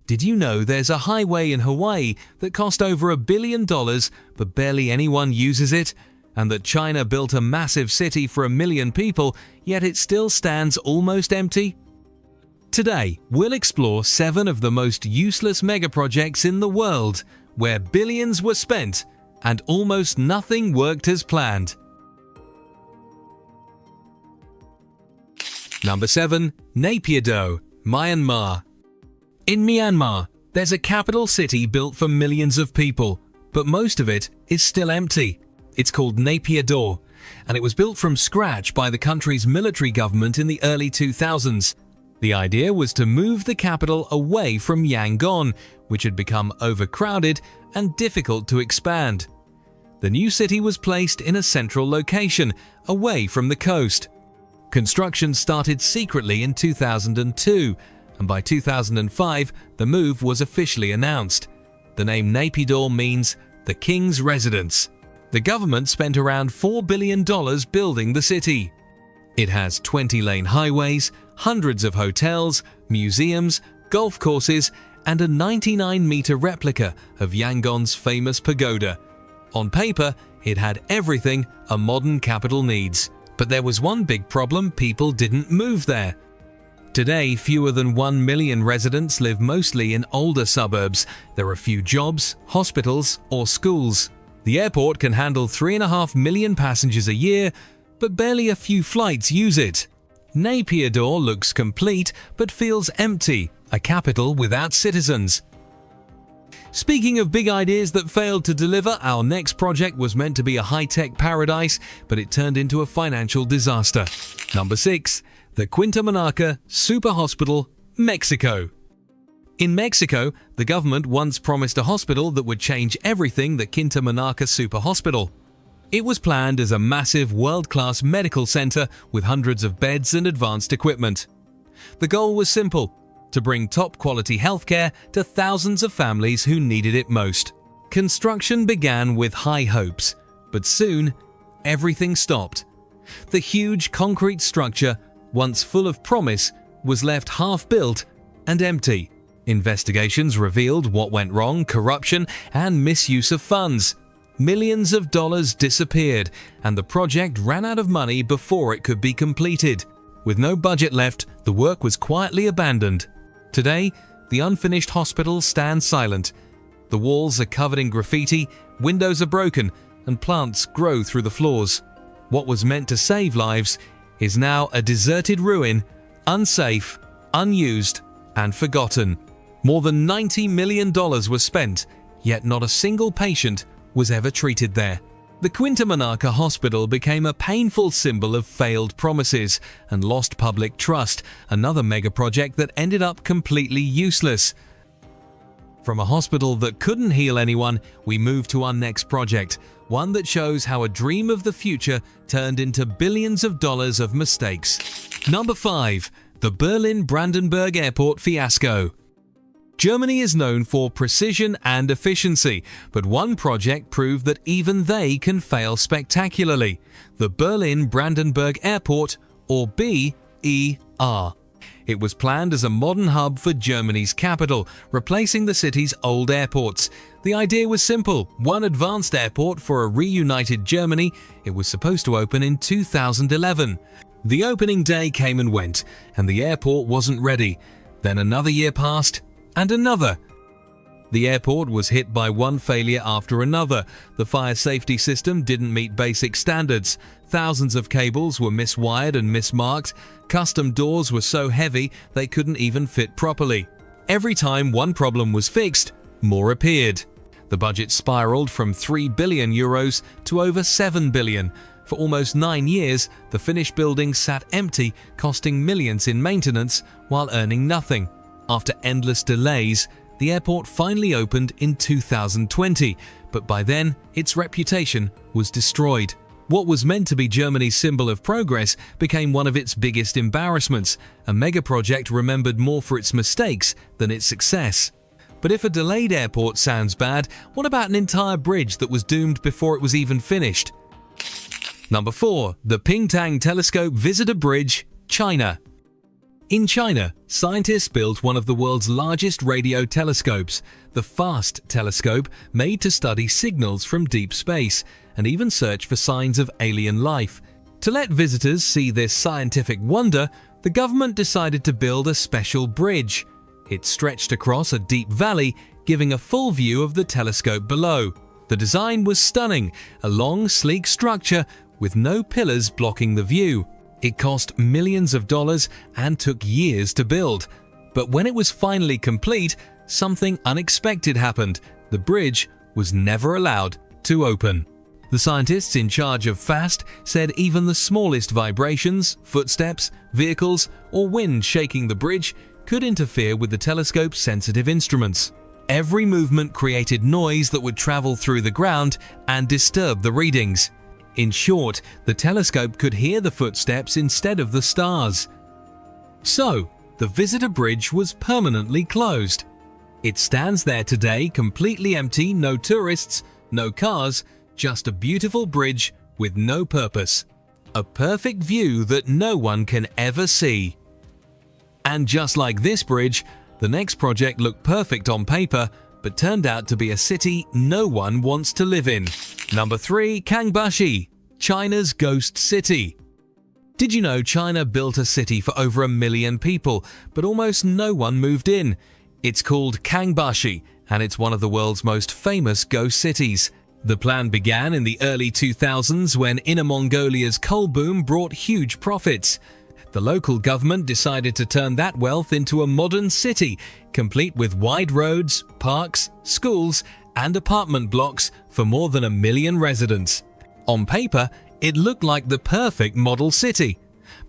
Did you know there's a highway in Hawaii that cost over $1 billion but barely anyone uses it? And that China built a massive city for 1 million people, yet it still stands almost empty? Today, we'll explore 7 of the most useless megaprojects in the world, where billions were spent and almost nothing worked as planned. Number 7. Naypyidaw, Myanmar. In Myanmar, there's a capital city built for millions of people, but most of it is still empty. It's called Naypyidaw, and it was built from scratch by the country's military government in the early 2000s. The idea was to move the capital away from Yangon, which had become overcrowded and difficult to expand. The new city was placed in a central location, away from the coast. Construction started secretly in 2002, and by 2005, the move was officially announced. The name Naypyidaw means the king's residence. The government spent around $4 billion building the city. It has 20-lane highways, hundreds of hotels, museums, golf courses, and a 99-meter replica of Yangon's famous pagoda. On paper, it had everything a modern capital needs. But there was one big problem: people didn't move there. Today, fewer than 1 million residents live mostly in older suburbs. There are few jobs, hospitals, or schools. The airport can handle 3.5 million passengers a year, but barely a few flights use it. Naypyidaw looks complete but feels empty, a capital without citizens. Speaking of big ideas that failed to deliver, our next project was meant to be a high-tech paradise, but it turned into a financial disaster. Number 6. The Quinta Monarca Super Hospital, Mexico. In Mexico, the government once promised a hospital that would change everything: the Quinta Monarca Super Hospital. It was planned as a massive, world-class medical center with hundreds of beds and advanced equipment. The goal was simple: to bring top-quality healthcare to thousands of families who needed it most. Construction began with high hopes, but soon everything stopped. The huge concrete structure, once full of promise, was left half-built and empty. Investigations revealed what went wrong: corruption and misuse of funds. Millions of dollars disappeared, and the project ran out of money before it could be completed. With no budget left, the work was quietly abandoned. Today, the unfinished hospital stands silent. The walls are covered in graffiti, windows are broken, and plants grow through the floors. What was meant to save lives is now a deserted ruin, unsafe, unused, and forgotten. More than $90 million was spent, yet not a single patient was ever treated there. The Quinta Monarca Hospital became a painful symbol of failed promises and lost public trust, another megaproject that ended up completely useless. From a hospital that couldn't heal anyone, we move to our next project, one that shows how a dream of the future turned into billions of dollars of mistakes. Number 5. The Berlin Brandenburg Airport fiasco. Germany is known for precision and efficiency, but one project proved that even they can fail spectacularly: the Berlin Brandenburg Airport, or BER. It was planned as a modern hub for Germany's capital, replacing the city's old airports. The idea was simple: one advanced airport for a reunited Germany. It was supposed to open in 2011. The opening day came and went, and the airport wasn't ready. Then another year passed, and another. The airport was hit by one failure after another. The fire safety system didn't meet basic standards. Thousands of cables were miswired and mismarked. Custom doors were so heavy they couldn't even fit properly. Every time one problem was fixed, more appeared. The budget spiraled from €3 billion to over €7 billion. For almost 9 years, the finished building sat empty, costing millions in maintenance while earning nothing. After endless delays, the airport finally opened in 2020, but by then, its reputation was destroyed. What was meant to be Germany's symbol of progress became one of its biggest embarrassments, a megaproject remembered more for its mistakes than its success. But if a delayed airport sounds bad, what about an entire bridge that was doomed before it was even finished? Number 4. The Pingtang Telescope Visitor Bridge, China. In China, scientists built one of the world's largest radio telescopes, the FAST telescope, made to study signals from deep space and even search for signs of alien life. To let visitors see this scientific wonder, the government decided to build a special bridge. It stretched across a deep valley, giving a full view of the telescope below. The design was stunning, a long, sleek structure with no pillars blocking the view. It cost millions of dollars and took years to build. But when it was finally complete, something unexpected happened. The bridge was never allowed to open. The scientists in charge of FAST said even the smallest vibrations, footsteps, vehicles, or wind shaking the bridge could interfere with the telescope's sensitive instruments. Every movement created noise that would travel through the ground and disturb the readings. In short, the telescope could hear the footsteps instead of the stars. So, the visitor bridge was permanently closed. It stands there today completely empty, no tourists, no cars, just a beautiful bridge with no purpose. A perfect view that no one can ever see. And just like this bridge, the next project looked perfect on paper, but turned out to be a city no one wants to live in. Number 3. Kangbashi, China's ghost city. Did you know China built a city for over 1 million people, but almost no one moved in? It's called Kangbashi, and it's one of the world's most famous ghost cities. The plan began in the early 2000s when Inner Mongolia's coal boom brought huge profits. The local government decided to turn that wealth into a modern city, complete with wide roads, parks, schools, and apartment blocks for more than 1 million residents. On paper, it looked like the perfect model city.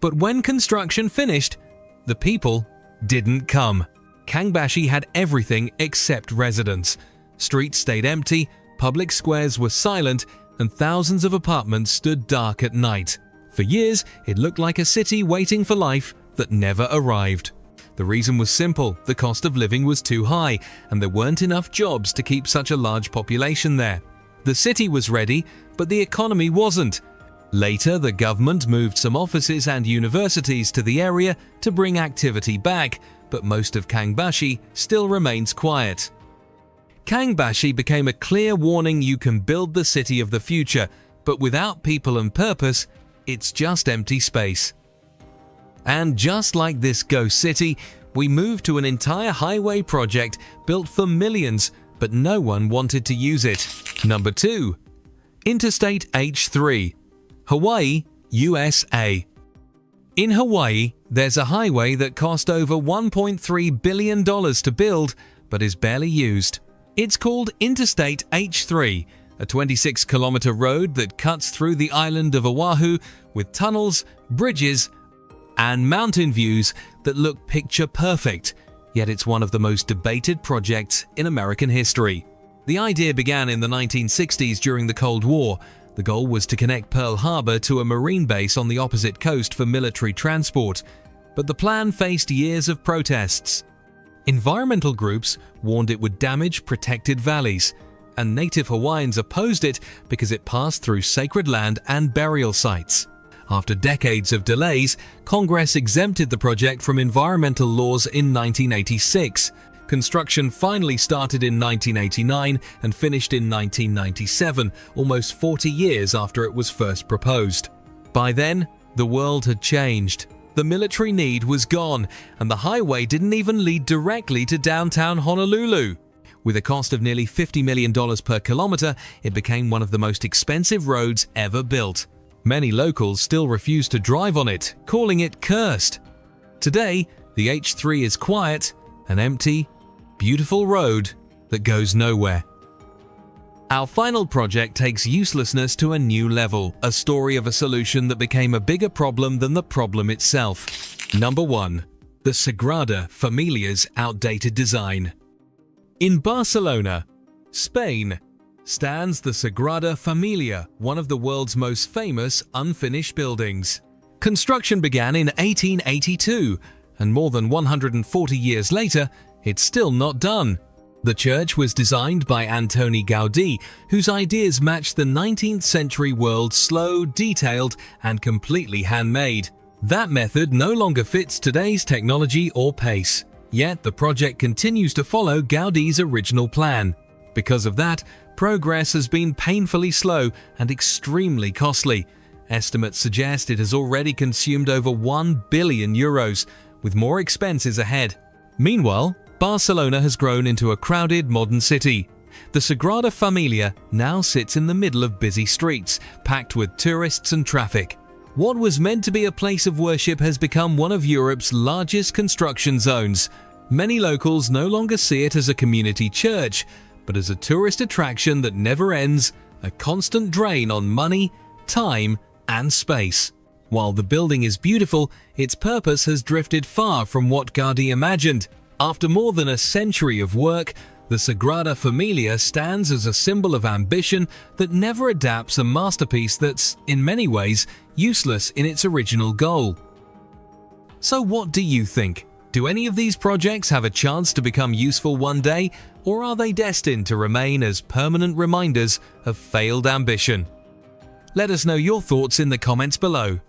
But when construction finished, the people didn't come. Kangbashi had everything except residents. Streets stayed empty, public squares were silent, and thousands of apartments stood dark at night. For years, it looked like a city waiting for life that never arrived. The reason was simple: the cost of living was too high, and there weren't enough jobs to keep such a large population there. The city was ready, but the economy wasn't. Later, the government moved some offices and universities to the area to bring activity back, but most of Kangbashi still remains quiet. Kangbashi became a clear warning: you can build the city of the future, but without people and purpose, it's just empty space. And just like this ghost city, we moved to an entire highway project built for millions, but no one wanted to use it. Number 2. Interstate H3, Hawaii, USA. In Hawaii, there's a highway that cost over $1.3 billion to build, but is barely used. It's called Interstate H3, a 26-kilometer road that cuts through the island of Oahu with tunnels, bridges, and mountain views that look picture perfect, yet it's one of the most debated projects in American history. The idea began in the 1960s during the Cold War. The goal was to connect Pearl Harbor to a marine base on the opposite coast for military transport, but the plan faced years of protests. Environmental groups warned it would damage protected valleys, and native Hawaiians opposed it because it passed through sacred land and burial sites. After decades of delays, Congress exempted the project from environmental laws in 1986. Construction finally started in 1989 and finished in 1997, almost 40 years after it was first proposed. By then, the world had changed. The military need was gone, and the highway didn't even lead directly to downtown Honolulu. With a cost of nearly $50 million per kilometer, it became one of the most expensive roads ever built. Many locals still refuse to drive on it, calling it cursed. Today, the H3 is quiet, an empty, beautiful road that goes nowhere. Our final project takes uselessness to a new level, a story of a solution that became a bigger problem than the problem itself. Number 1. The Sagrada Família's outdated design. In Barcelona, Spain, stands the Sagrada Família, one of the world's most famous unfinished buildings. Construction began in 1882, and more than 140 years later, it's still not done. The church was designed by Antoni Gaudí, whose ideas matched the 19th century world: slow, detailed, and completely handmade. That method no longer fits today's technology or pace, yet the project continues to follow Gaudi's original plan. Because of that, progress has been painfully slow and extremely costly. Estimates suggest it has already consumed over €1 billion, with more expenses ahead. Meanwhile, Barcelona has grown into a crowded modern city. The Sagrada Família now sits in the middle of busy streets, packed with tourists and traffic. What was meant to be a place of worship has become one of Europe's largest construction zones. Many locals no longer see it as a community church, but as a tourist attraction that never ends, a constant drain on money, time, and space. While the building is beautiful, its purpose has drifted far from what Gaudi imagined. After more than a century of work, the Sagrada Família stands as a symbol of ambition that never adapts a masterpiece that's, in many ways, useless in its original goal. So what do you think? Do any of these projects have a chance to become useful one day, or are they destined to remain as permanent reminders of failed ambition? Let us know your thoughts in the comments below.